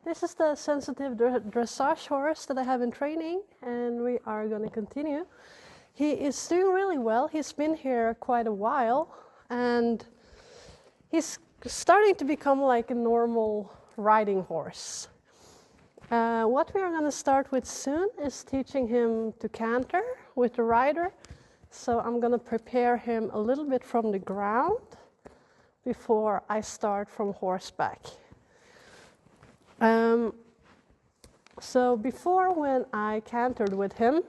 This is the sensitive dressage horse that I have in training, and we are going to continue. He is doing really well. He's been here quite a while, and he's starting to become like a normal riding horse. What we are going to start with soon is teaching him to canter with the rider. So I'm going to prepare him a little bit from the ground before I start from horseback. So before, when I cantered with him,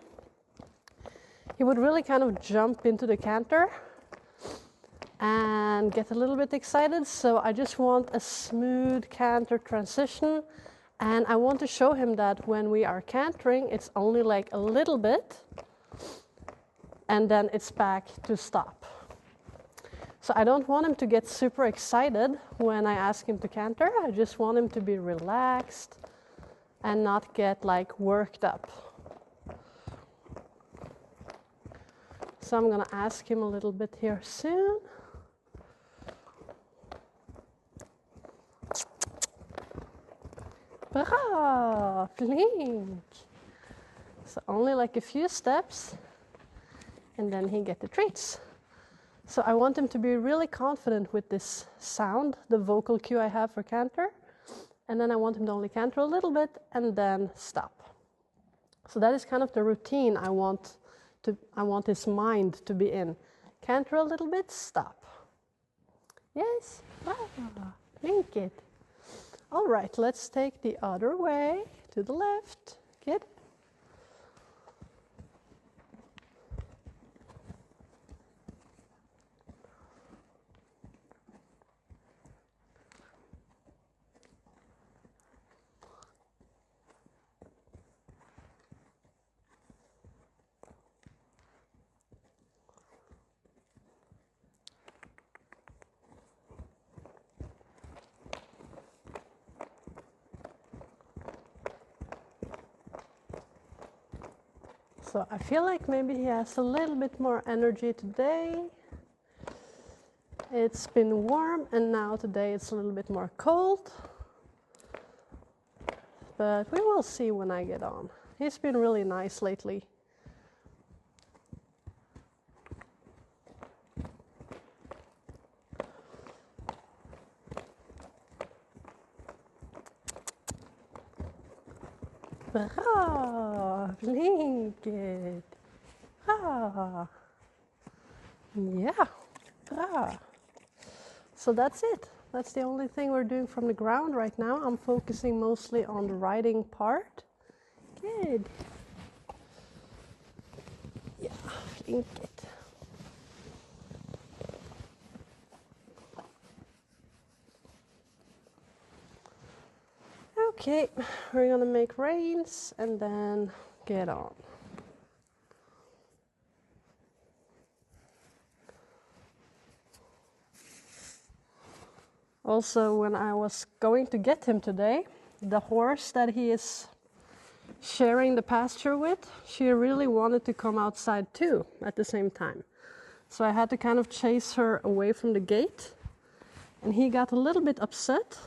he would really kind of jump into the canter and get a little bit excited. So I just want a smooth canter transition, and I want to show him that when we are cantering, it's only like a little bit, and then it's back to stop. So I don't want him to get super excited when I ask him to canter. I just want him to be relaxed and not get like worked up. So I'm going to ask him a little bit here soon. Bra, flink. So only like a few steps, and then he get the treats. So I want him to be really confident with this sound, the vocal cue I have for canter. And then I want him to only canter a little bit and then stop. So that is kind of the routine I want his mind to be in. Canter a little bit, stop. Yes, link it. All right, let's take the other way to the left. Good. So I feel like maybe he has a little bit more energy today. It's been warm, and now today it's a little bit more cold. But we will see when I get on. He's been really nice lately. Bra, blink it. Ah. Yeah, bra. So that's it. That's the only thing we're doing from the ground right now. I'm focusing mostly on the riding part. Good. Yeah, blink it. Okay, we're gonna make reins and then get on. Also, when I was going to get him today, the horse that he is sharing the pasture with, she really wanted to come outside too at the same time. So I had to kind of chase her away from the gate, and he got a little bit upset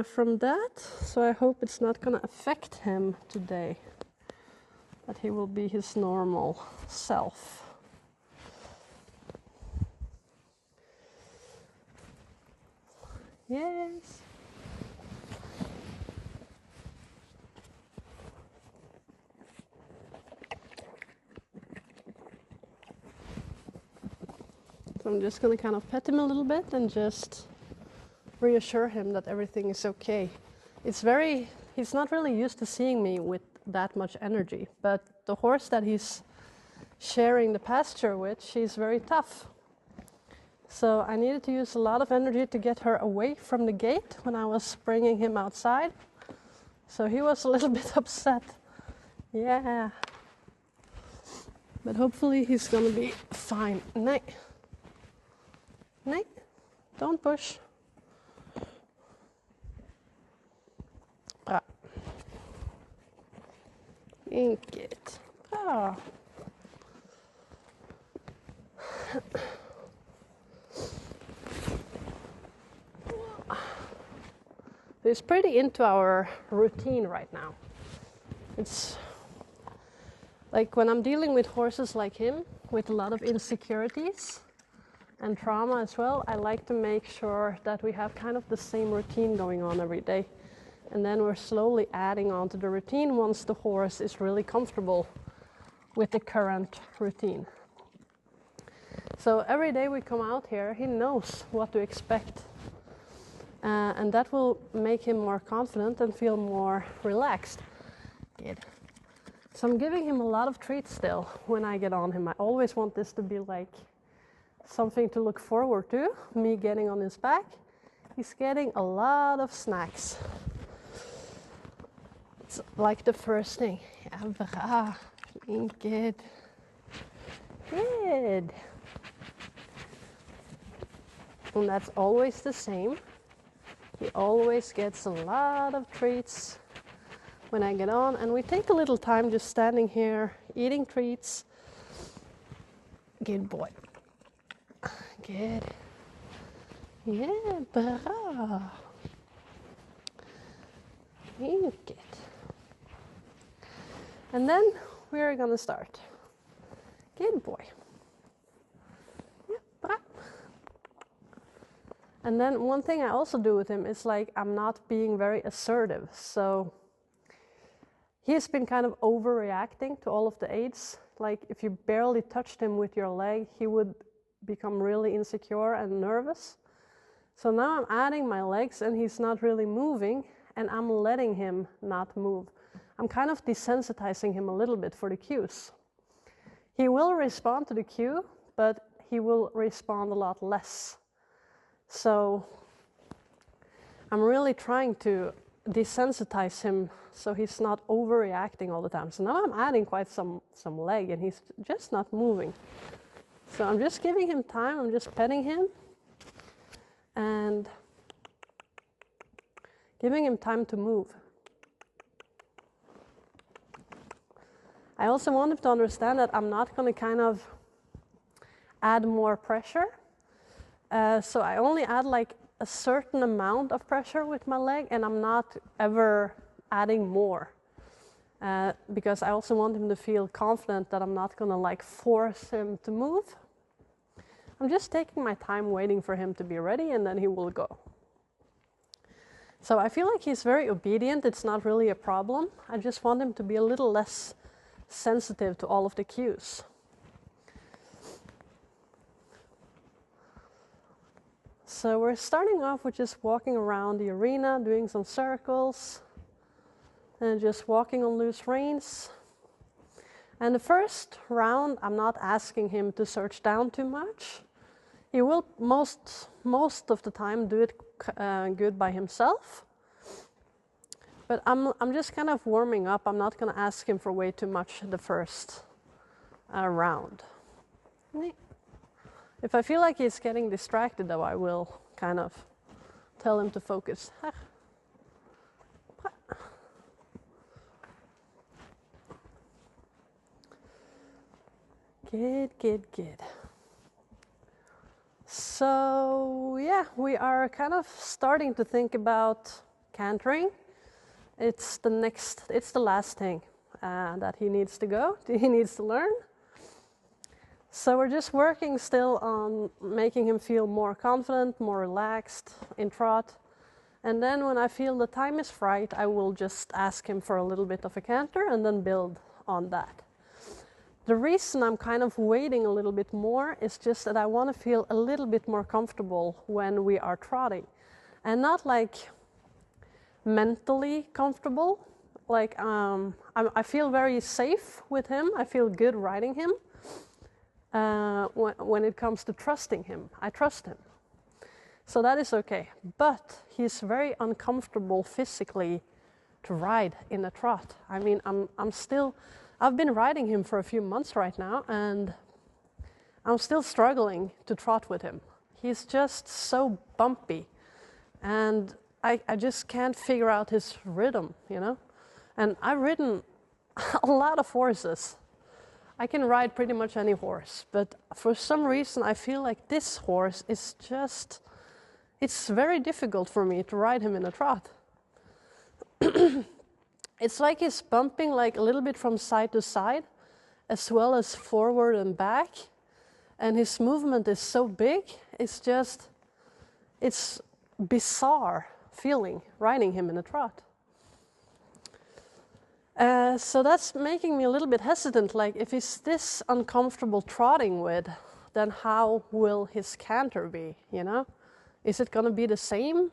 from that. So I hope it's not going to affect him today, that he will be his normal self. Yes. So I'm just going to kind of pet him a little bit and just reassure him that everything is okay. He's not really used to seeing me with that much energy, but the horse that he's sharing the pasture with, she's very tough. So I needed to use a lot of energy to get her away from the gate when I was bringing him outside. So he was a little bit upset. Yeah. But hopefully he's gonna be fine. Nee. Nee. Don't push. Bra. Ink it. Bra. he's pretty into our routine right now. It's like when I'm dealing with horses like him, with a lot of insecurities and trauma as well, I like to make sure that we have kind of the same routine going on every day. And then we're slowly adding on to the routine once the horse is really comfortable with the current routine. So every day we come out here, he knows what to expect. And that will make him more confident and feel more relaxed. Good. So I'm giving him a lot of treats still when I get on him. I always want this to be like something to look forward to, me getting on his back. He's getting a lot of snacks. It's like the first thing. Ja, bra. Good. Good. And that's always the same. He always gets a lot of treats when I get on, and we take a little time just standing here, eating treats. Good boy. Good. Yeah, bra. Good. And then we're gonna start. Good boy. Yeah, bra. And then one thing I also do with him is like I'm not being very assertive. So he's been kind of overreacting to all of the aids. Like if you barely touched him with your leg, he would become really insecure and nervous. So now I'm adding my legs and he's not really moving, and I'm letting him not move. I'm kind of desensitizing him a little bit for the cues. He will respond to the cue, but he will respond a lot less. So I'm really trying to desensitize him so he's not overreacting all the time. So now I'm adding quite some leg and he's just not moving. So I'm just giving him time, I'm just petting him and giving him time to move. I also want him to understand that I'm not going to kind of add more pressure. So I only add like a certain amount of pressure with my leg, and I'm not ever adding more. Because I also want him to feel confident that I'm not going to like force him to move. I'm just taking my time waiting for him to be ready, and then he will go. So I feel like he's very obedient. It's not really a problem. I just want him to be a little less sensitive to all of the cues. So we're starting off with just walking around the arena, doing some circles, and just walking on loose reins. And the first round, I'm not asking him to search down too much. He will most of the time do it good by himself. But I'm just kind of warming up. I'm not going to ask him for way too much the first round. If I feel like he's getting distracted, though, I will kind of tell him to focus. Good, good, good. So, yeah, we are kind of starting to think about cantering. It's the last thing that he needs to learn. So we're just working still on making him feel more confident, more relaxed in trot. And then when I feel the time is right, I will just ask him for a little bit of a canter and then build on that. The reason I'm kind of waiting a little bit more is just that I want to feel a little bit more comfortable when we are trotting. And not like mentally comfortable. Like I feel very safe with him. I feel good riding him. When it comes to trusting him, I trust him. So that is okay. But he's very uncomfortable physically to ride in a trot. I mean, I've been riding him for a few months right now, and I'm still struggling to trot with him. He's just so bumpy, and I just can't figure out his rhythm, you know? And I've ridden a lot of horses. I can ride pretty much any horse, but for some reason I feel like this horse is just, it's very difficult for me to ride him in a trot. it's like he's bumping like a little bit from side to side, as well as forward and back. And his movement is so big, it's bizarre feeling riding him in a trot. So that's making me a little bit hesitant, like if he's this uncomfortable trotting with, then how will his canter be, you know? Is it gonna be the same?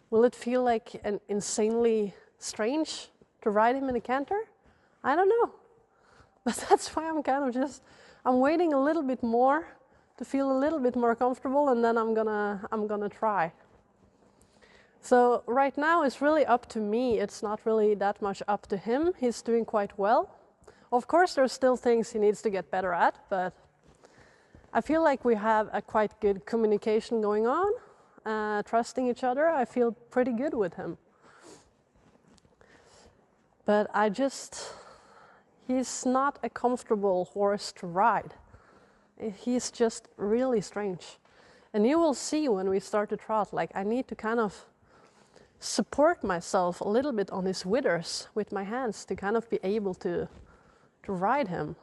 Will it feel like an insanely strange to ride him in a canter? I don't know. But that's why I'm waiting a little bit more to feel a little bit more comfortable, and then I'm gonna try. So right now it's really up to me. It's not really that much up to him. He's doing quite well. Of course, there's still things he needs to get better at, but I feel like we have a quite good communication going on, trusting each other. I feel pretty good with him. But he's not a comfortable horse to ride. He's just really strange. And you will see when we start to trot, like I need to kind of support myself a little bit on his withers with my hands to kind of be able to ride him.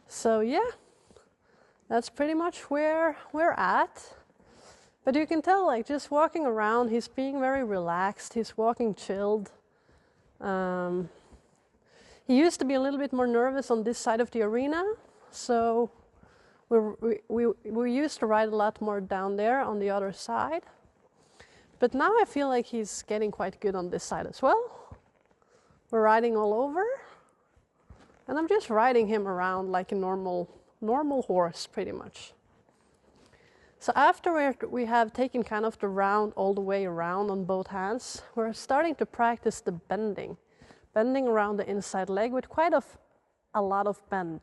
So yeah, that's pretty much where we're at. But you can tell, like just walking around, he's being very relaxed. He's walking chilled. He used to be a little bit more nervous on this side of the arena, so we used to ride a lot more down there on the other side. But now I feel like he's getting quite good on this side as well. We're riding all over, and I'm just riding him around like a normal horse, pretty much. So after we have taken kind of the round all the way around on both hands, we're starting to practice the bending around the inside leg with quite a lot of bend.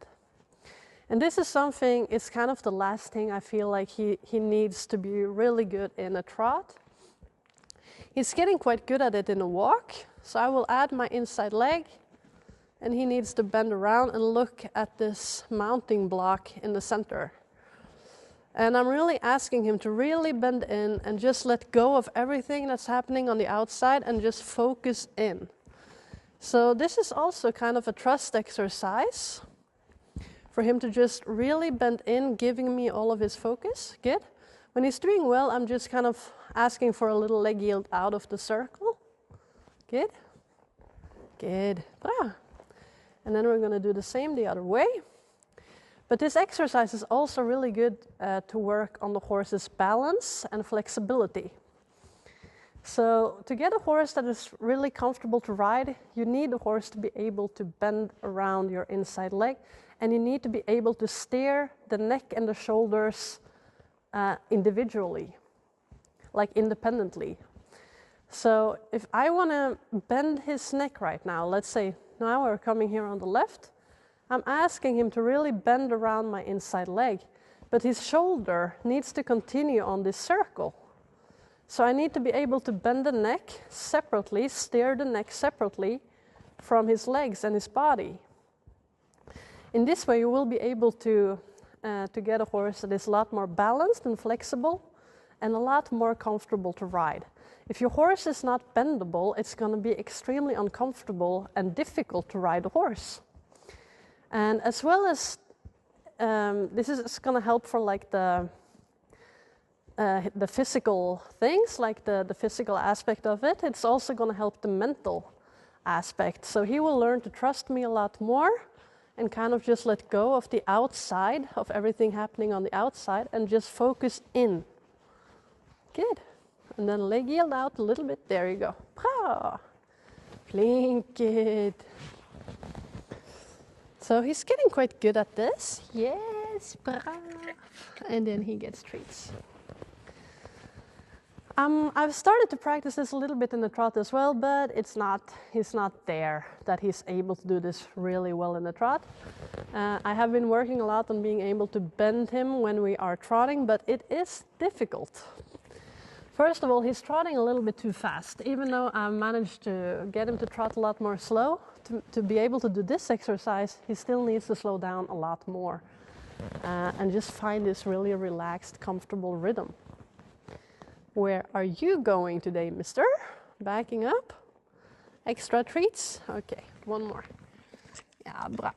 And this is something, it's kind of the last thing I feel like he needs to be really good in a trot. He's getting quite good at it in a walk, so I will add my inside leg, and he needs to bend around and look at this mounting block in the center. And I'm really asking him to really bend in and just let go of everything that's happening on the outside and just focus in. So this is also kind of a trust exercise for him to just really bend in, giving me all of his focus. Good. When he's doing well, I'm just kind of asking for a little leg yield out of the circle. Good. Good. Bra. And then we're going to do the same the other way. But this exercise is also really good to work on the horse's balance and flexibility. So to get a horse that is really comfortable to ride, you need the horse to be able to bend around your inside leg, and you need to be able to steer the neck and the shoulders individually, like independently. So if I want to bend his neck right now, let's say now we're coming here on the left, I'm asking him to really bend around my inside leg, but his shoulder needs to continue on this circle. So I need to be able to bend the neck separately, steer the neck separately from his legs and his body. In this way, you will be able to get a horse that is a lot more balanced and flexible and a lot more comfortable to ride. If your horse is not bendable, it's going to be extremely uncomfortable and difficult to ride a horse. And as well as this is going to help for like the physical things, like the physical aspect of it. It's also going to help the mental aspect. So he will learn to trust me a lot more and kind of just let go of the outside, of everything happening on the outside, and just focus in. Good. And then leg yield out a little bit. There you go. Ah, blink it. So he's getting quite good at this. Yes, brav. And then he gets treats. I've started to practice this a little bit in the trot as well, but he's not there that he's able to do this really well in the trot. I have been working a lot on being able to bend him when we are trotting, but it is difficult. First of all, he's trotting a little bit too fast. Even though I managed to get him to trot a lot more slow, to be able to do this exercise, he still needs to slow down a lot more and just find this really relaxed, comfortable rhythm. Where are you going today, mister? Backing up. Extra treats? Okay, one more. Yeah, bra.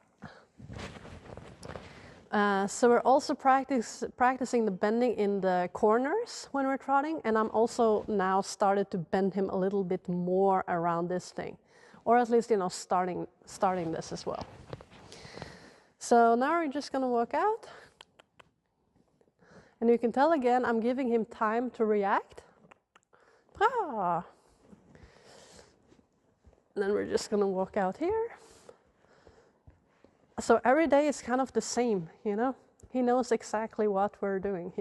So we're also practicing the bending in the corners when we're trotting, and I'm also now started to bend him a little bit more around this thing, or at least, you know, starting this as well. So now we're just gonna walk out, and you can tell again I'm giving him time to react. Ah. And then we're just gonna walk out here. So every day is kind of the same, you know? He knows exactly what we're doing.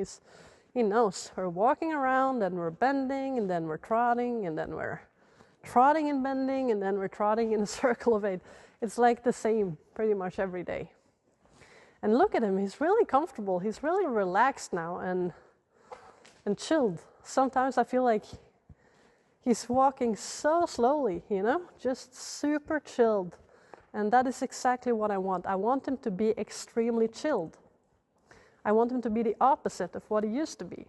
He knows we're walking around, and we're bending, and then we're trotting, and then we're trotting and bending, and then we're trotting in a circle of 8. It's like the same pretty much every day. And look at him, he's really comfortable. He's really relaxed now and chilled. Sometimes I feel like he's walking so slowly, you know, just super chilled. And that is exactly what I want. I want him to be extremely chilled. I want him to be the opposite of what he used to be.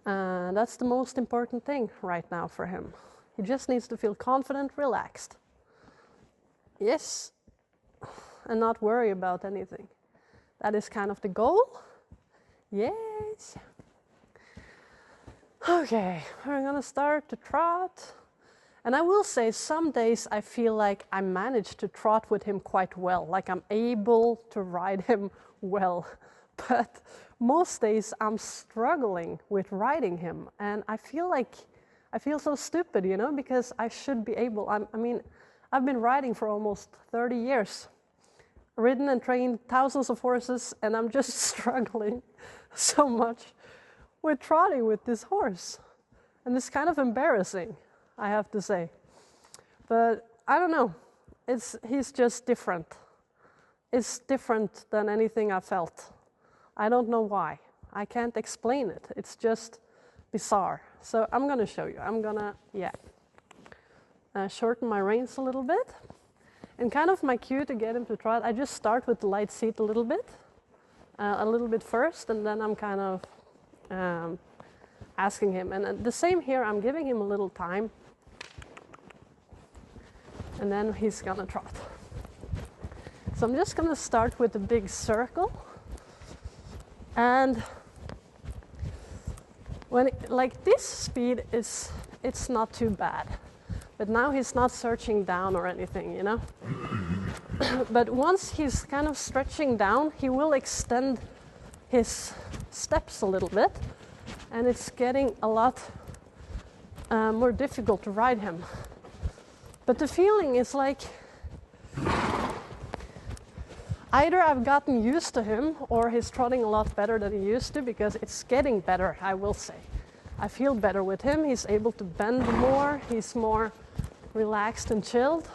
That's the most important thing right now for him. He just needs to feel confident, relaxed. Yes, and not worry about anything. That is kind of the goal. Yes. Okay, we're gonna start to trot. And I will say some days I feel like I manage to trot with him quite well, like I'm able to ride him well. But most days I'm struggling with riding him, and I feel so stupid, you know, because I should be able. I mean, I've been riding for almost 30 years, ridden and trained thousands of horses, and I'm just struggling so much with trotting with this horse. And it's kind of embarrassing, I have to say. But I don't know, he's just different. It's different than anything I felt. I don't know why. I can't explain it. It's just bizarre. So I'm gonna show you. I'm gonna, shorten my reins a little bit. And kind of my cue to get him to trot, I just start with the light seat a little bit first, and then I'm kind of asking him. And the same here, I'm giving him a little time, and then he's gonna trot. So I'm just gonna start with a big circle, and when like this speed it's not too bad, but now he's not searching down or anything, you know. But once he's kind of stretching down, he will extend his steps a little bit, and it's getting a lot more difficult to ride him. But the feeling is like either I've gotten used to him, or he's trotting a lot better than he used to, because it's getting better, I will say. I feel better with him. He's able to bend more. He's more relaxed and chilled.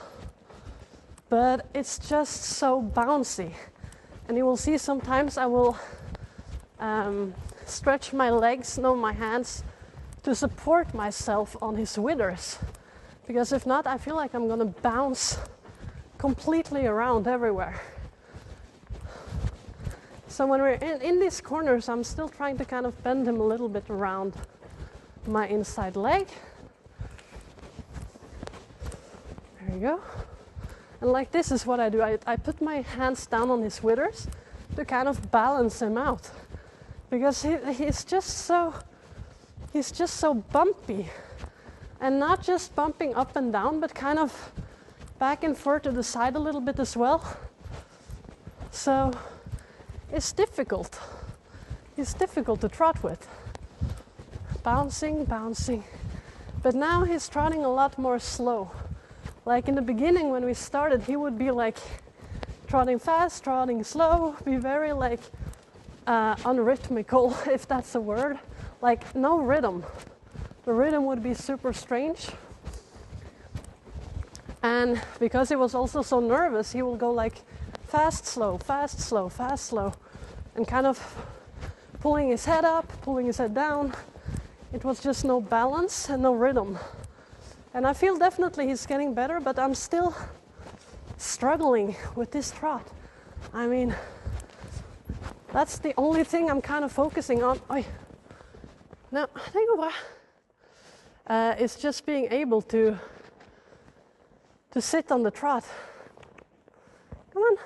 But it's just so bouncy. And you will see sometimes I will stretch my hands to support myself on his withers. Because if not, I feel like I'm gonna bounce completely around everywhere. So when we're in these corners, I'm still trying to kind of bend him a little bit around my inside leg. There you go. And like this is what I do. I put my hands down on his withers to kind of balance him out. Because he's just so bumpy. And not just bumping up and down, but kind of back and forth to the side a little bit as well. So it's difficult. He's difficult to trot with. Bouncing. But now he's trotting a lot more slow. Like in the beginning when we started, he would be like trotting fast, trotting slow, be very like unrhythmical, if that's a word. Like no rhythm. The rhythm would be super strange. And because he was also so nervous, he will go like fast, slow, fast, slow, fast, slow, and kind of pulling his head up, pulling his head down. It was just no balance and no rhythm. And I feel definitely he's getting better, but I'm still struggling with this trot. I mean, that's the only thing I'm kind of focusing on. No, det går bra. It's just being able to sit on the trot. Come on.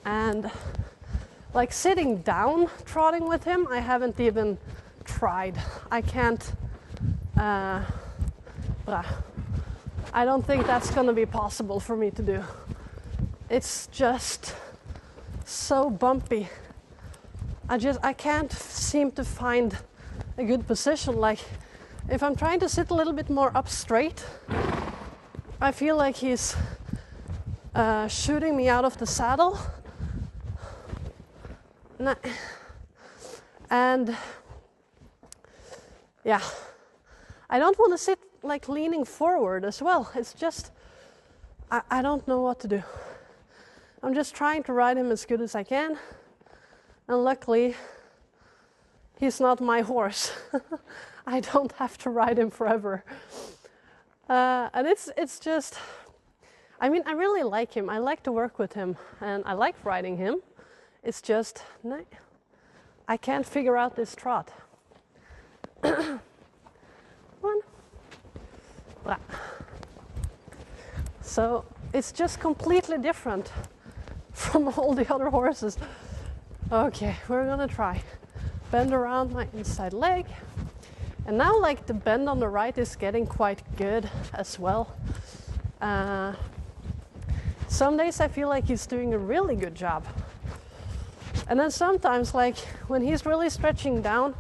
And like sitting down trotting with him, I haven't even tried. I can't, I don't think that's gonna be possible for me to do. It's just so bumpy. I can't seem to find a good position. Like if I'm trying to sit a little bit more up straight, I feel like he's shooting me out of the saddle. And yeah, I don't want to sit like leaning forward as well. It's just, I don't know what to do. I'm just trying to ride him as good as I can. And luckily, he's not my horse. I don't have to ride him forever. And it's just, I mean, I really like him. I like to work with him and I like riding him. It's just, I can't figure out this trot. One. So it's just completely different from all the other horses. Okay, we're gonna try. Bend around my inside leg. And now like the bend on the right is getting quite good as well. Some days I feel like he's doing a really good job. And then sometimes, like when he's really stretching down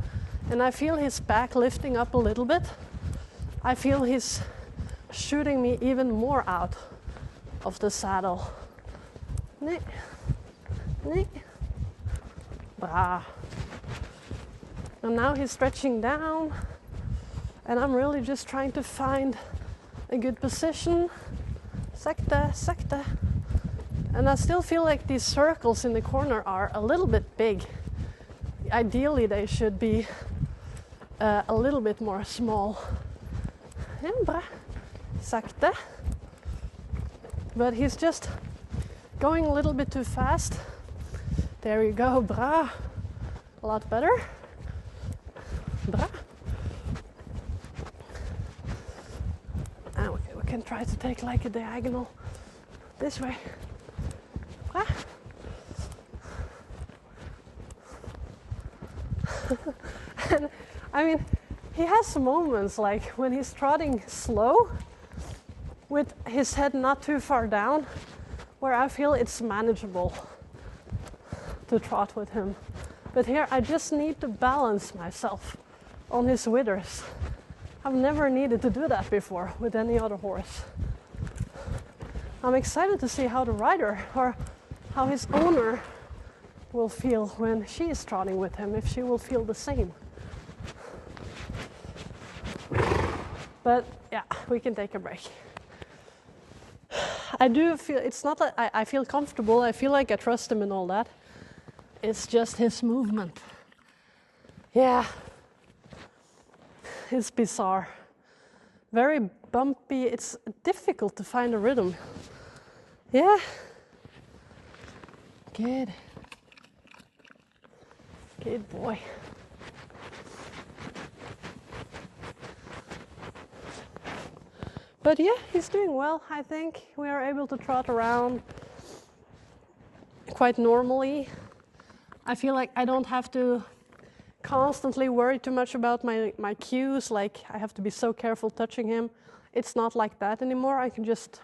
and I feel his back lifting up a little bit, I feel he's shooting me even more out of the saddle. Nee. Nee. Bra. And now he's stretching down and I'm really just trying to find a good position. Sakta, sakta. And I still feel like these circles in the corner are a little bit big. Ideally, they should be a little bit more small. Ja, bra. Sakte. But he's just going a little bit too fast. There you go, bra. A lot better. Bra. And we can try to take like a diagonal this way. Bra. And I mean, he has some moments like when he's trotting slow with his head not too far down where I feel it's manageable to trot with him. But here I just need to balance myself on his withers. I've never needed to do that before with any other horse. I'm excited to see how the rider or how his owner will feel when she is trotting with him, if she will feel the same. But yeah, we can take a break. I do feel, it's not that I feel comfortable, I feel like I trust him and all that. It's just his movement. Yeah, it's bizarre. Very bumpy, it's difficult to find a rhythm. Yeah. Good. Good boy. But yeah, he's doing well, I think. We are able to trot around quite normally. I feel like I don't have to constantly worry too much about my cues, like I have to be so careful touching him. It's not like that anymore. I can just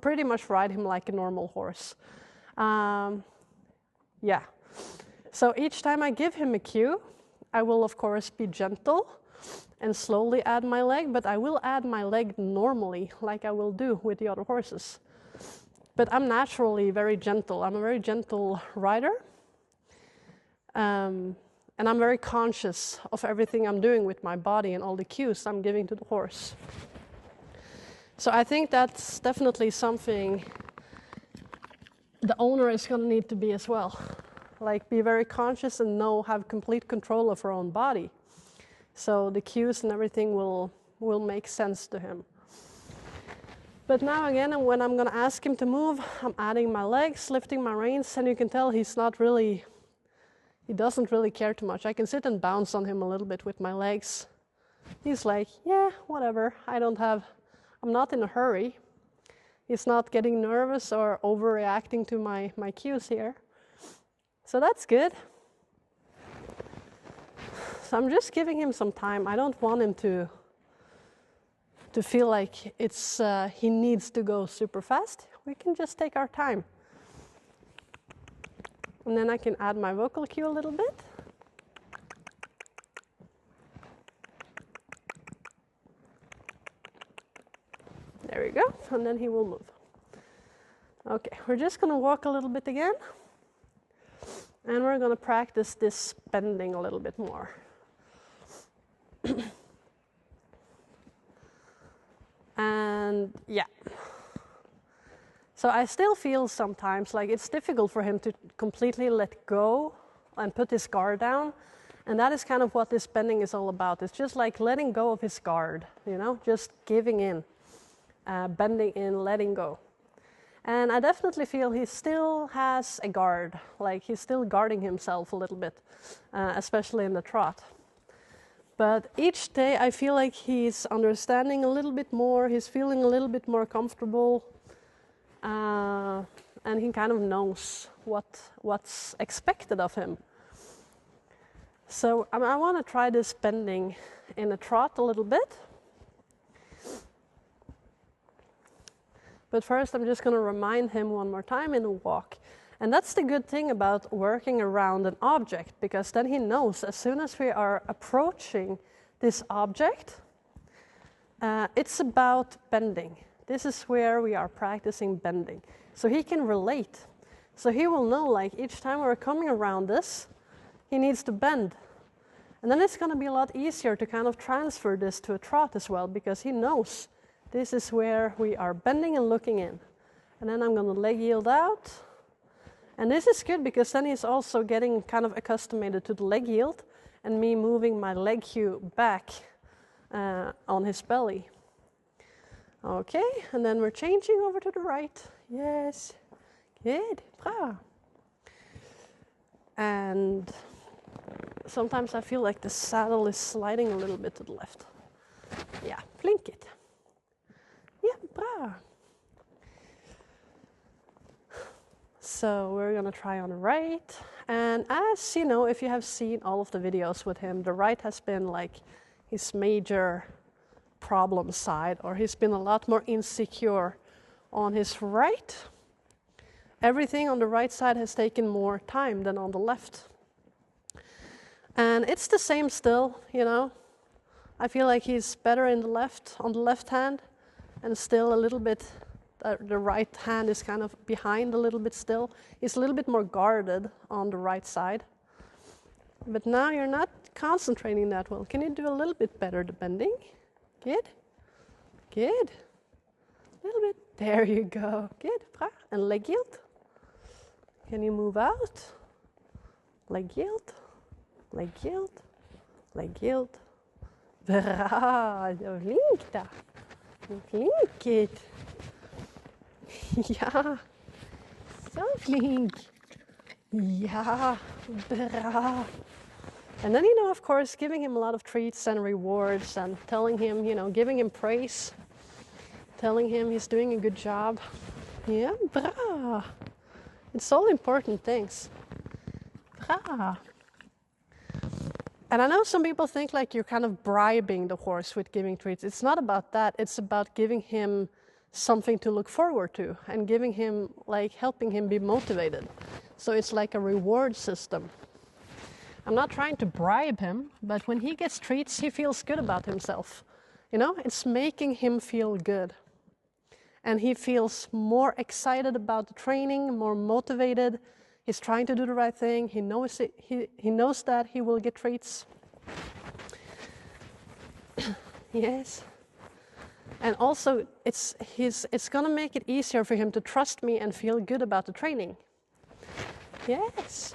pretty much ride him like a normal horse. Yeah. So each time I give him a cue, I will of course be gentle and slowly add my leg, but I will add my leg normally, like I will do with the other horses. But I'm naturally very gentle. I'm a very gentle rider. And I'm very conscious of everything I'm doing with my body and all the cues I'm giving to the horse. So I think that's definitely something the owner is going to need to be as well. Like be very conscious and have complete control of her own body. So the cues and everything will make sense to him. But now again, when I'm gonna ask him to move, I'm adding my legs, lifting my reins, and you can tell he doesn't really care too much. I can sit and bounce on him a little bit with my legs. He's like, yeah, whatever, I'm not in a hurry. He's not getting nervous or overreacting to my cues here. So that's good. So I'm just giving him some time. I don't want him to feel like he needs to go super fast. We can just take our time. And then I can add my vocal cue a little bit. There we go, and then he will move. Okay, we're just gonna walk a little bit again. And we're gonna practice this bending a little bit more. And yeah. So I still feel sometimes like it's difficult for him to completely let go and put his guard down. And that is kind of what this bending is all about. It's just like letting go of his guard, you know, just giving in, bending in, letting go. And I definitely feel he still has a guard, like he's still guarding himself a little bit, especially in the trot. But each day I feel like he's understanding a little bit more, he's feeling a little bit more comfortable, and he kind of knows what's expected of him. So I want to try this bending in a trot a little bit. But first I'm just going to remind him one more time in a walk. And that's the good thing about working around an object, because then he knows as soon as we are approaching this object, it's about bending. This is where we are practicing bending. So he can relate. So he will know, like, each time we're coming around this, he needs to bend. And then it's going to be a lot easier to kind of transfer this to a trot as well, because he knows this is where we are bending and looking in. And then I'm going to leg yield out. And this is good because then he's also getting kind of accustomed to the leg yield and me moving my leg cue back on his belly. Okay, and then we're changing over to the right. Yes, good, bra. And sometimes I feel like the saddle is sliding a little bit to the left. Yeah, blink it. Yeah, bra. So we're gonna try on the right. And as you know, if you have seen all of the videos with him, the right has been like his major problem side, or he's been a lot more insecure on his right. Everything on the right side has taken more time than on the left. And it's the same still, you know. I feel like he's better in the left, on the left hand, and still a little bit, the right hand is kind of behind a little bit still. He's a little bit more guarded on the right side. But now you're not concentrating that well. Can you do a little bit better the bending? Good. Good. A little bit. There you go. Good. And leg yield. Can you move out? Leg yield. Leg yield. Leg yield. Bra. Flink da. Flink. Ja. Zo flink. Ja. Bra. And then, you know, of course, giving him a lot of treats and rewards and telling him, you know, giving him praise, telling him he's doing a good job. Yeah, bra. It's all important things. Bra. And I know some people think like you're kind of bribing the horse with giving treats. It's not about that. It's about giving him something to look forward to and giving him, like, helping him be motivated. So it's like a reward system. I'm not trying to bribe him, but when he gets treats, he feels good about himself. You know, it's making him feel good. And he feels more excited about the training, more motivated. He's trying to do the right thing. He knows it. He knows that he will get treats. Yes. And also, it's going to make it easier for him to trust me and feel good about the training. Yes.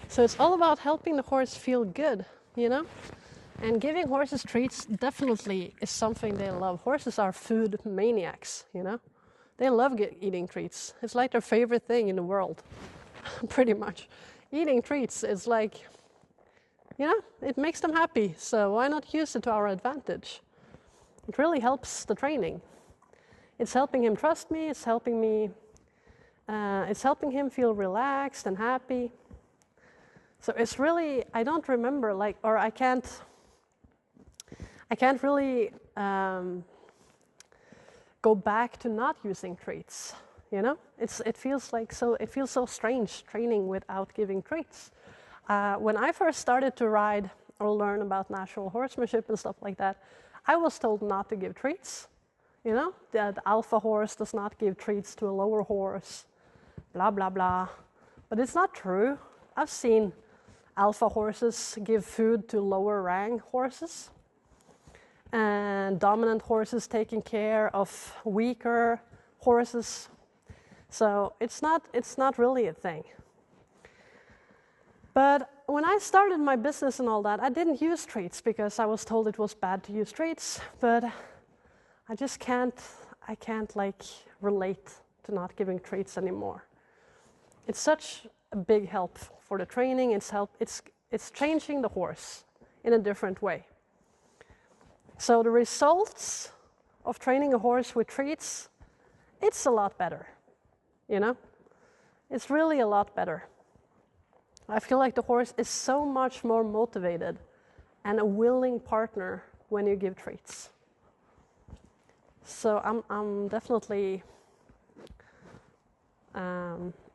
So it's all about helping the horse feel good, you know? And giving horses treats definitely is something they love. Horses are food maniacs, you know? They love eating treats. It's like their favorite thing in the world, pretty much. Eating treats is like, you know, it makes them happy. So why not use it to our advantage? It really helps the training. It's helping him trust me. It's helping me. It's helping him feel relaxed and happy. So it's really, I don't remember, like, or I can't really go back to not using treats. You know, it feels so strange training without giving treats. When I first started to ride or learn about natural horsemanship and stuff like that, I was told not to give treats. You know, the alpha horse does not give treats to a lower horse, blah, blah, blah. But it's not true. I've seen alpha horses give food to lower rank horses, and dominant horses taking care of weaker horses. So it's not really a thing. But when I started my business and all that, I didn't use treats because I was told it was bad to use treats, but I just can't like relate to not giving treats anymore. It's such a big help for the training. It's changing the horse in a different way. So the results of training a horse with treats, it's a lot better, you know? It's really a lot better. I feel like the horse is so much more motivated and a willing partner when you give treats. So I'm definitely,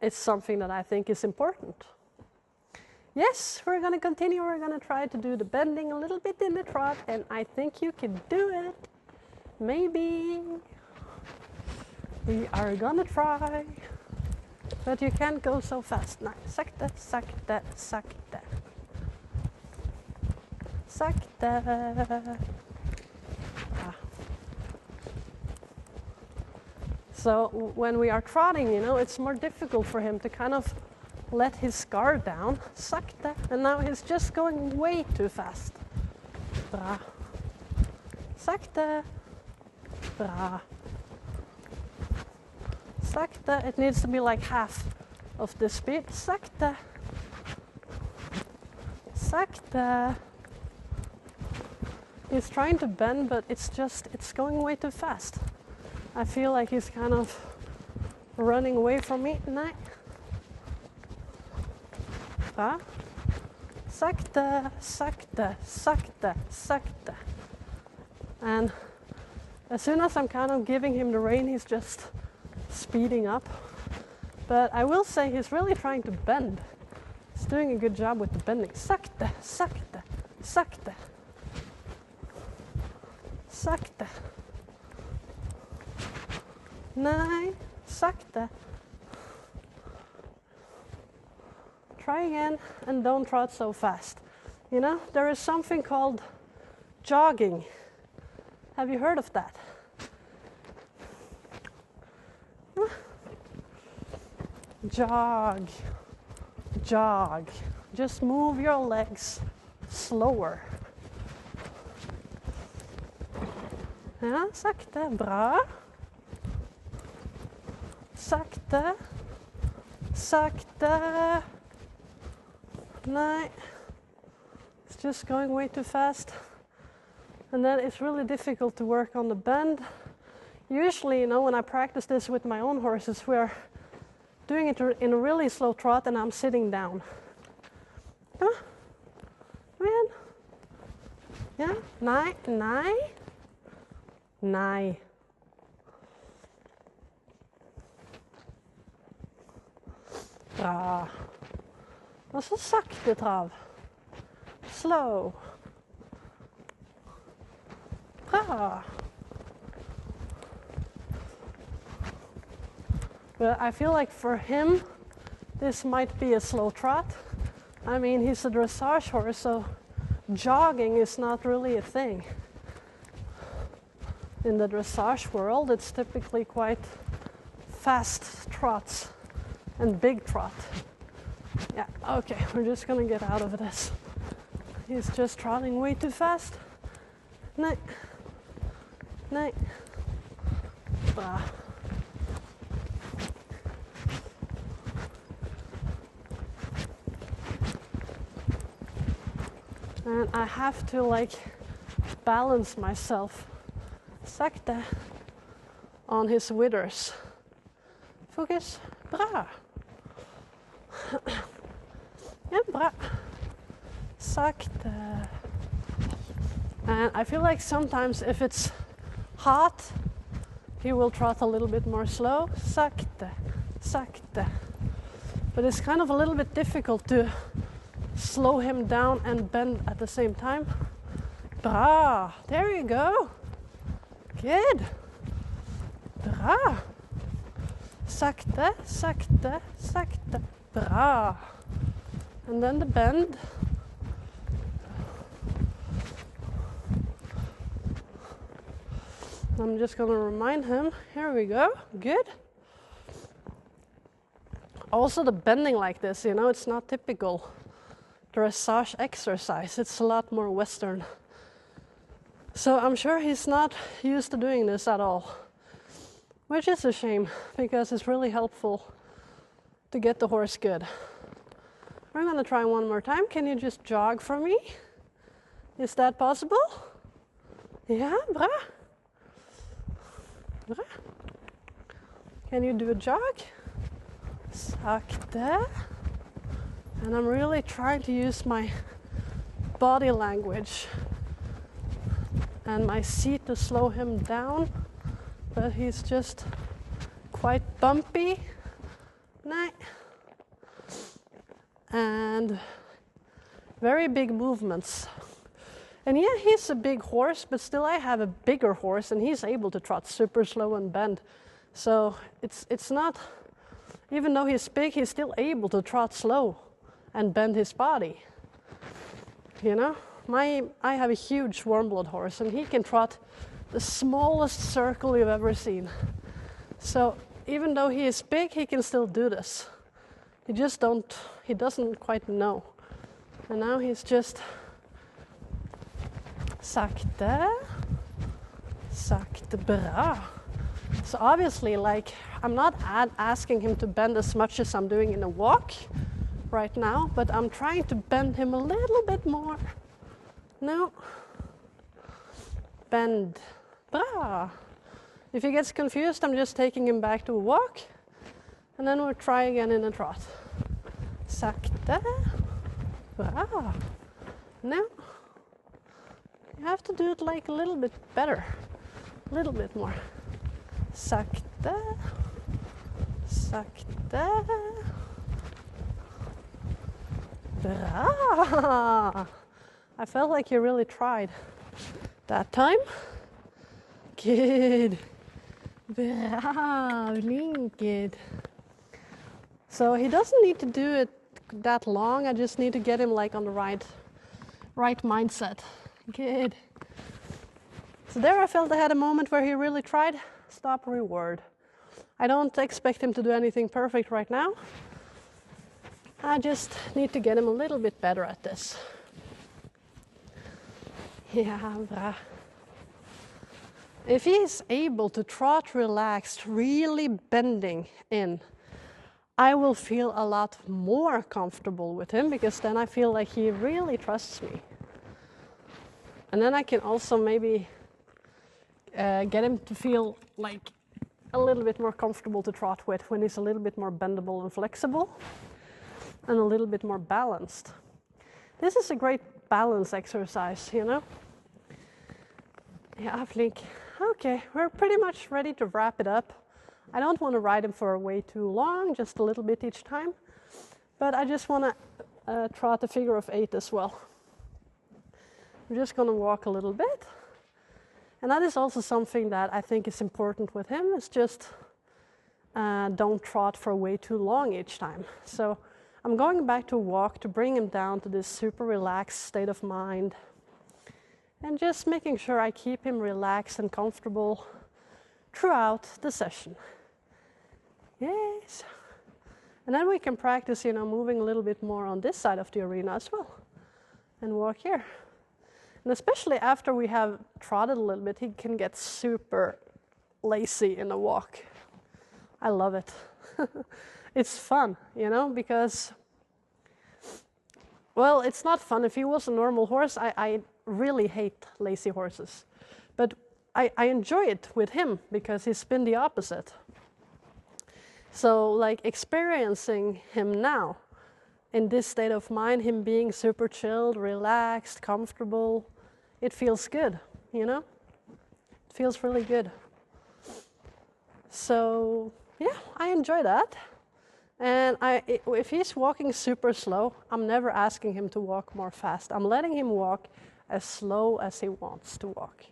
it's something that I think is important. Yes, we're going to continue. We're going to try to do the bending a little bit in the trot, and I think you can do it. Maybe. We are going to try. But you can't go so fast. Nej, sakta, sakta, sakta. Sakta. Ah. So when we are trotting, you know, it's more difficult for him to kind of let his guard down. Sakta. And now he's just going way too fast. Bra. Sakta. Bra. Sakta. It needs to be like half of the speed. Sakta. Sakta. He's trying to bend, but it's going way too fast. I feel like he's kind of running away from me. Nej. Bra. Sakta, sakta, sakta, sakta. And as soon as I'm kind of giving him the rein, he's just speeding up. But I will say he's really trying to bend. He's doing a good job with the bending. Sakta, sakta, sakta. Sakta. Nej, sakta. Try again and don't trot so fast. You know, there is something called jogging. Have you heard of that? Jog. Jog. Just move your legs slower. Ja, sakta, bra. Sakta. Sakta. Nej. It's just going way too fast. And then it's really difficult to work on the bend. Usually, you know, when I practice this with my own horses, we're doing it in a really slow trot and I'm sitting down. Come on. Come in. Yeah? Nej, nej. Nej. Bra. Och så sakta trav. Slow. Bra. But I feel like for him, this might be a slow trot. I mean, he's a dressage horse, so jogging is not really a thing. In the dressage world, it's typically quite fast trots and big trot. Yeah, okay, we're just gonna get out of this. He's just trotting way too fast. Nee. Nee. Bra. And I have to like balance myself sakta on his withers. Focus. Bra. Ja, bra. Sakta. And I feel like sometimes if it's hot, he will trot a little bit more slow. Sakta. Sakta. But it's kind of a little bit difficult to slow him down and bend at the same time. Bra. There you go. Good. Bra. Sakta, sakta, sakta. Bra. And then the bend. I'm just going to remind him. Here we go. Good. Also the bending like this, you know, it's not typical dressage exercise. It's a lot more Western. So I'm sure he's not used to doing this at all, which is a shame because it's really helpful to get the horse good. We're going to try one more time. Can you just jog for me? Is that possible? Yeah, bra. Bra. Can you do a jog? Sakta. And I'm really trying to use my body language and my seat to slow him down, but he's just quite bumpy. Nah. And very big movements. And yeah, he's a big horse, but still I have a bigger horse and he's able to trot super slow and bend. So it's not, even though he's big, he's still able to trot slow and bend his body. You know, I have a huge warm blood horse and he can trot the smallest circle you've ever seen. So even though he is big, he can still do this. He doesn't quite know. And now he's just sakta, sakta, bra. So obviously, like, I'm not asking him to bend as much as I'm doing in a walk right now, but I'm trying to bend him a little bit more. No. Bend. Bra. If he gets confused, I'm just taking him back to a walk, and then we'll try again in a trot. Sakta. Bra. Now, you have to do it like a little bit better. A little bit more. Sakta. Sakta. Bra. I felt like you really tried that time. Good. Bra. Good. So he doesn't need to do it that long. I just need to get him like on the right mindset. Good. So there I felt I had a moment where he really tried. Stop, reward. I don't expect him to do anything perfect right now. I just need to get him a little bit better at this. Yeah, bra. If he's able to trot relaxed, really bending in, I will feel a lot more comfortable with him because then I feel like he really trusts me. And then I can also maybe get him to feel like a little bit more comfortable to trot with when he's a little bit more bendable and flexible and a little bit more balanced. This is a great balance exercise, you know? Yeah, flink. Okay, we're pretty much ready to wrap it up. I don't want to ride him for way too long, just a little bit each time. But I just want to trot a figure of 8 as well. I'm just going to walk a little bit. And that is also something that I think is important with him, is just don't trot for way too long each time. So I'm going back to walk to bring him down to this super relaxed state of mind. And just making sure I keep him relaxed and comfortable throughout the session. Yes. And then we can practice, you know, moving a little bit more on this side of the arena as well. and walk here. And especially after we have trotted a little bit, he can get super lazy in a walk. I love it. It's fun, you know, because, well, it's not fun. If he was a normal horse, I really hate lazy horses. But I enjoy it with him because he's been the opposite. So, like, experiencing him now, in this state of mind, him being super chilled, relaxed, comfortable, it feels good, you know? It feels really good. So, yeah, I enjoy that. And if he's walking super slow, I'm never asking him to walk more fast. I'm letting him walk as slow as he wants to walk.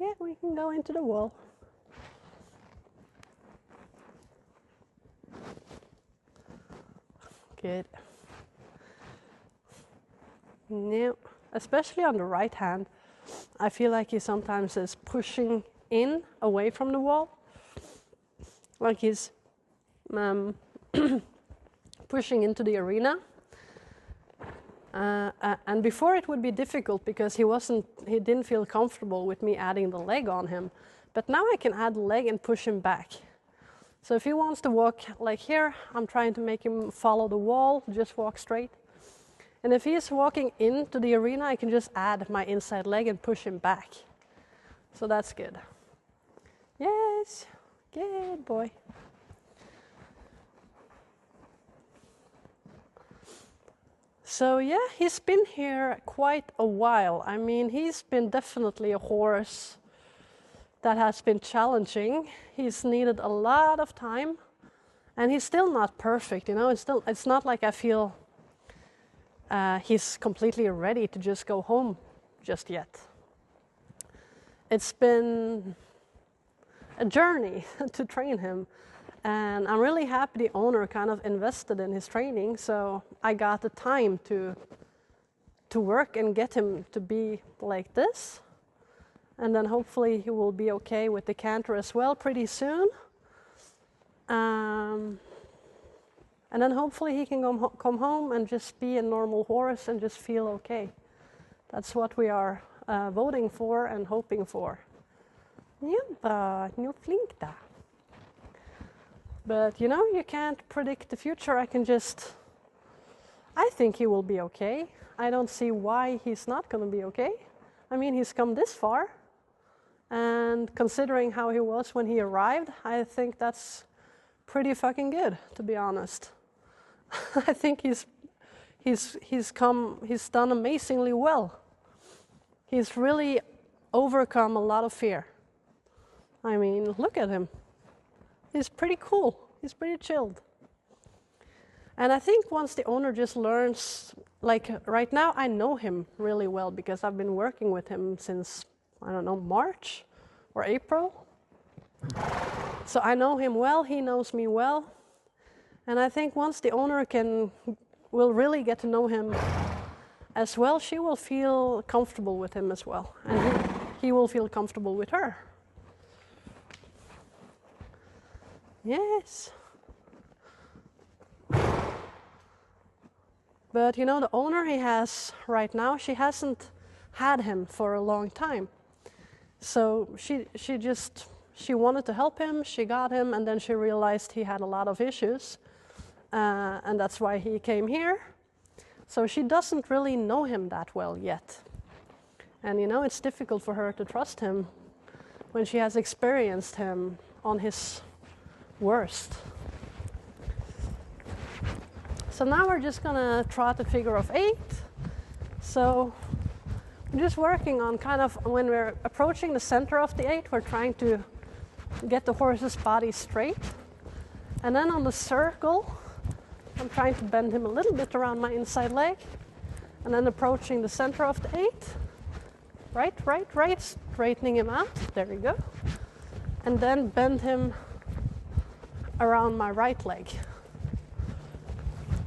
Yeah, we can go into the wall. Good. Now, especially on the right hand, I feel like he sometimes is pushing in away from the wall. Like he's pushing into the arena. And before it would be difficult because he didn't feel comfortable with me adding the leg on him. But now I can add the leg and push him back. So if he wants to walk like here, I'm trying to make him follow the wall, just walk straight. And if he's walking into the arena, I can just add my inside leg and push him back. So that's good. Yes, good boy. So yeah, he's been here quite a while. I mean, he's been definitely a horse that has been challenging. He's needed a lot of time, and he's still not perfect, you know. It's not like I feel he's completely ready to just go home just yet. It's been a journey to train him, and I'm really happy the owner kind of invested in his training, so I got the time to work and get him to be like this. And then hopefully he will be okay with the canter as well pretty soon. And then hopefully he can come home and just be a normal horse and just feel okay. That's what we are voting for and hoping for. Ja, nu flink da. But you know, you can't predict the future. I think he will be okay. I don't see why he's not going to be okay. I mean, he's come this far. And considering how he was when he arrived, I think that's pretty fucking good, to be honest. I think he's done amazingly well. He's really overcome a lot of fear. I mean, look at him. He's pretty cool. He's pretty chilled. And I think once the owner just learns, like right now I know him really well because I've been working with him since, I don't know, March or April. So I know him well, he knows me well. And I think once the owner will really get to know him as well, she will feel comfortable with him as well. And he will feel comfortable with her. Yes. But you know, the owner he has right now, she hasn't had him for a long time. So she wanted to help him, she got him, and then she realized he had a lot of issues. And that's why he came here. So she doesn't really know him that well yet. And you know, it's difficult for her to trust him when she has experienced him on his worst. So now we're just gonna trot the figure of 8. So we're just working on kind of, when we're approaching the center of the 8, we're trying to get the horse's body straight. And then on the circle, I'm trying to bend him a little bit around my inside leg. And then approaching the center of the 8. Right, straightening him out. There we go. And then bend him around my right leg.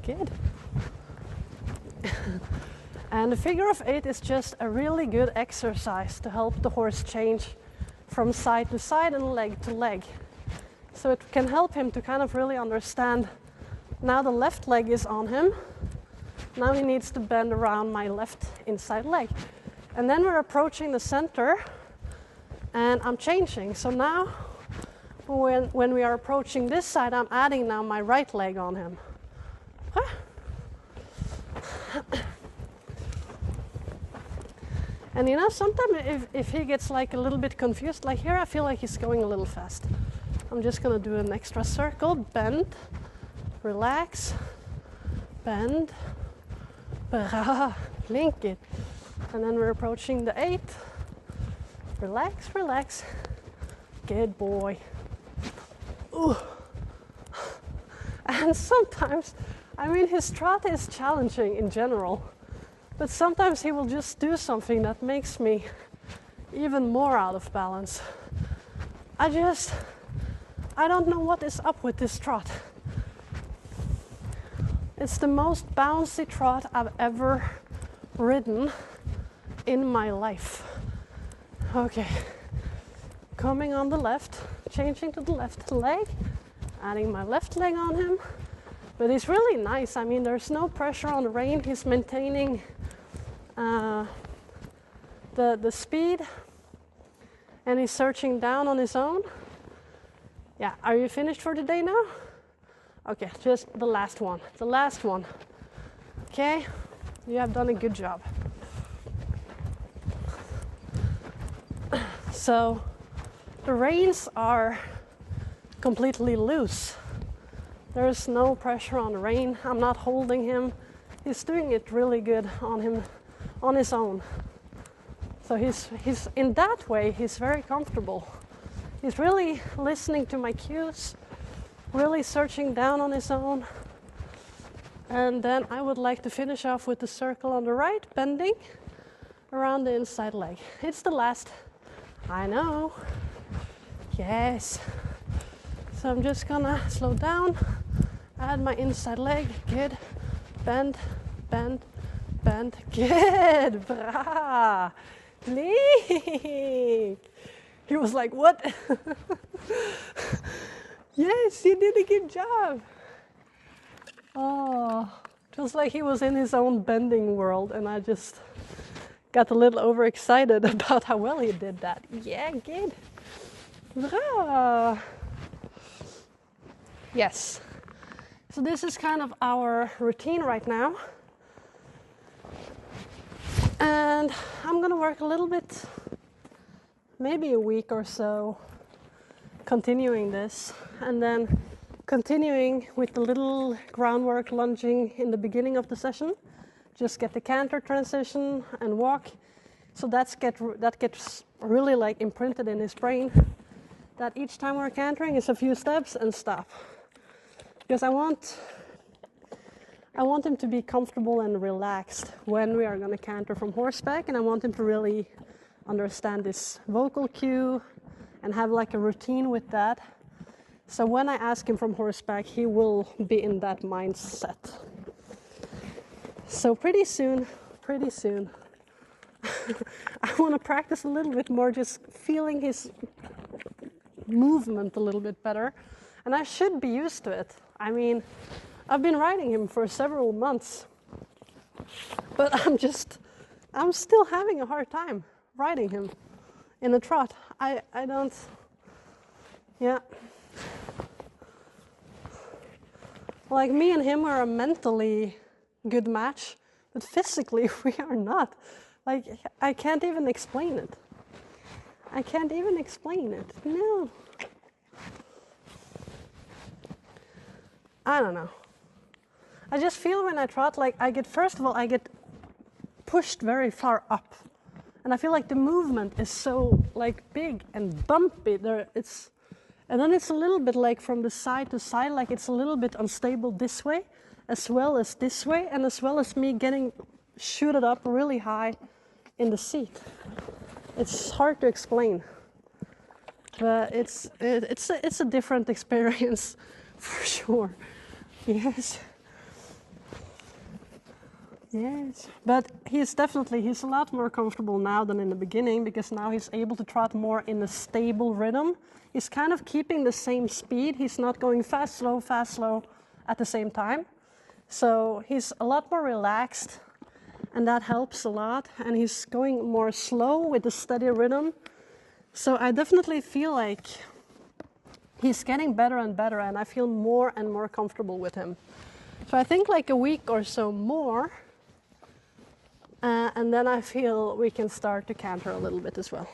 Good. And the figure of 8 is just a really good exercise to help the horse change from side to side and leg to leg. So it can help him to kind of really understand, now the left leg is on him, Now he needs to bend around my left inside leg. And then we're approaching the center and I'm changing. So now when we are approaching this side, I'm adding now my right leg on him. And you know, sometimes if he gets like a little bit confused, like here I feel like he's going a little fast. I'm just gonna do an extra circle, bend, relax, bend, link it. And then we're approaching the 8. Relax, relax. Good boy. Ooh. And sometimes, I mean, his trot is challenging in general, but sometimes he will just do something that makes me even more out of balance. I don't know what is up with this trot. It's the most bouncy trot I've ever ridden in my life. Okay, coming on the left, changing to the left leg, adding my left leg on him. But he's really nice. I mean, there's no pressure on the rein. He's maintaining the speed, and he's searching down on his own. Yeah, are you finished for today now? Okay, just the last one. The last one. Okay, you have done a good job. So the reins are completely loose. There's no pressure on the rein. I'm not holding him. He's doing it really good on his own. So he's in that way, he's very comfortable. He's really listening to my cues, really searching down on his own. And then I would like to finish off with the circle on the right, bending around the inside leg. It's the last. I know. Yes. So I'm just gonna slow down, add my inside leg. Good. Bend, bend, bend. Good. Bra. Leek. He was like, what? Yes, you did a good job. Oh, it was like he was in his own bending world, and I just got a little overexcited about how well he did that. Yeah, good. Bra. Yes. So this is kind of our routine right now. And I'm gonna work a little bit, maybe a week or so, continuing this, and then continuing with the little groundwork lunging in the beginning of the session. Just get the canter transition and walk. So that gets really like imprinted in his brain, that each time we're cantering is a few steps and stop. Because I want him to be comfortable and relaxed when we are going to canter from horseback, and I want him to really understand this vocal cue and have like a routine with that. So when I ask him from horseback, he will be in that mindset. So pretty soon, I want to practice a little bit more, just feeling his movement a little bit better. And I should be used to it. I mean, I've been riding him for several months, but I'm still having a hard time riding him in a trot. I don't, yeah. Like me and him are a mentally good match, but physically we are not. Like, I can't even explain it. No. I don't know. I just feel when I trot, like I get pushed very far up. And I feel like the movement is so like big and bumpy. And then it's a little bit like from the side to side, like it's a little bit unstable this way, as well as this way, and as well as me getting shooted up really high in the seat. It's hard to explain, but it's a different experience for sure. Yes. Yes, but he's a lot more comfortable now than in the beginning, because now he's able to trot more in a stable rhythm. He's kind of keeping the same speed. He's not going fast, slow at the same time. So he's a lot more relaxed, and that helps a lot. And he's going more slow with a steady rhythm. So I definitely feel like he's getting better and better, and I feel more and more comfortable with him. So I think like a week or so more, and then I feel we can start to canter a little bit as well.